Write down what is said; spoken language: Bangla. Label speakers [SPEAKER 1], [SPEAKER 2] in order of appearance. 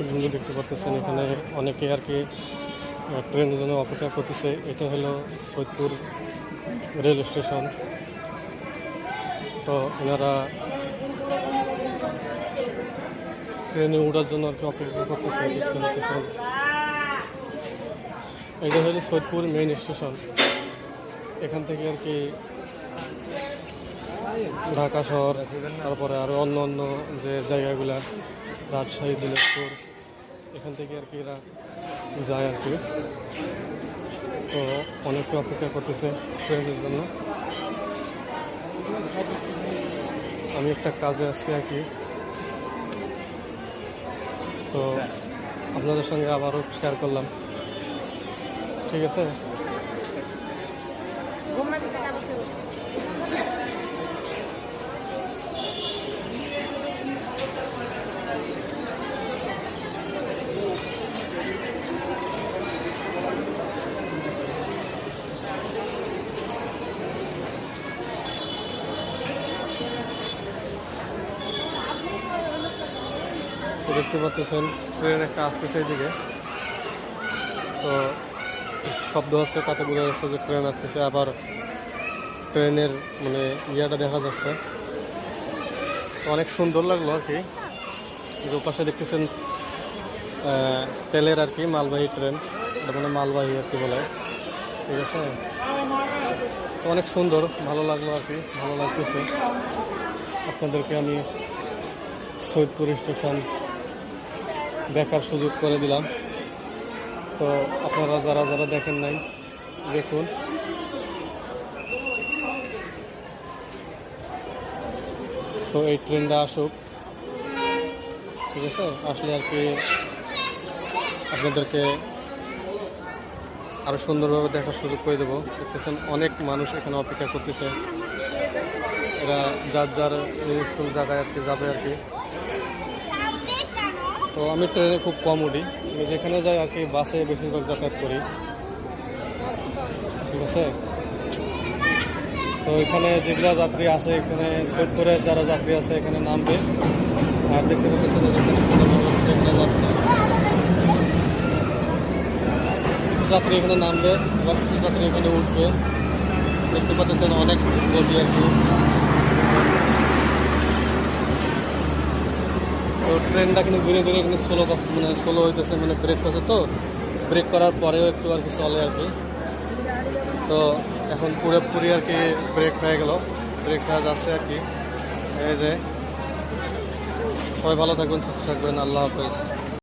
[SPEAKER 1] দর্শক বন্ধু দেখতে পাচ্ছেন এখানে অনেকে আর কি ট্রেনের জন্য অপেক্ষা করতেছে। এটা হলো সৈয়দপুর রেল স্টেশন। তো এনারা ট্রেনে ওঠার জন্য আর কি অপেক্ষা করতেছে। দেখতে পাচ্ছেন এটা হলো সৈয়দপুর মেইন স্টেশন। এখান থেকে আর কি ঢাকা শহর, তারপরে আরও অন্য অন্য যে জায়গাগুলা রাজশাহী, দিনাজপুর, এখান থেকে আর কি এরা যায় আর কি। তো অনেকে অপেক্ষা করতেছে ট্রেনের জন্য। আমি একটা কাজে আসছি আর কি, তো আপনাদের সঙ্গে আবারও শেয়ার করলাম। ঠিক আছে। দেখতে পাচ্ছেন ট্রেন একটা আসতেছে এদিকে, তো শব্দ হচ্ছে, তাতে বোঝা যাচ্ছে যে ট্রেন আসতেছে। আবার ট্রেনের মানে ইয়াটা দেখা যাচ্ছে, তো অনেক সুন্দর লাগলো আর কি। যে পাশে দেখতেছেন তেলের আর কি মালবাহী ট্রেন, এটা মানে মালবাহী আর কি বলে। ঠিক আছে, তো অনেক সুন্দর, ভালো লাগলো আর কি, ভালো লাগতেছে। আপনাদেরকে আমি সৈয়দপুর স্টেশন দেখার সুযোগ করে দিলাম। তো আপনারা যারা যারা দেখেন নাই দেখুন। তো এই ট্রেনটা আসুক, ঠিক আছে, আসলে আর কি আপনাদেরকে আরও সুন্দরভাবে দেখার সুযোগ করে দেবো। দেখতেছেন অনেক মানুষ এখানে অপেক্ষা করতেছে। এরা যার যার নির্দিষ্ট জায়গায় আর কি যাবে আর কি। তো আমি ট্রেনে খুব কম উঠি, আমি যেখানে যাই আর কি বাসে বেশিরভাগ যাতায়াত করি। ঠিক আছে, তো এখানে যেগুলো যাত্রী আছে, এখানে সৈয়দপুরের যারা যাত্রী আছে এখানে নামবে। আর দেখতে পাচ্ছেন এখানে ট্রেনটা যাচ্ছে, কিছু যাত্রী এখানে নামবে, এবার কিছু যাত্রী এখানে উঠবে। দেখতে পাচ্ছেন অনেক গভীর আর কি। তো ট্রেনটা কিন্তু ধীরে ধীরে কিন্তু স্লো হইতেছে, মানে ব্রেক করছে, তো ব্রেক করার পরেও একটু আর কি চলে আর কি। তো এখন পুরোপুরি আর কি ব্রেক হয়ে গেল, ব্রেক হয়ে যাচ্ছে আর কি। এই যে সবাই ভালো থাকবেন, সুস্থ থাকবেন, আল্লাহ হাফেজ।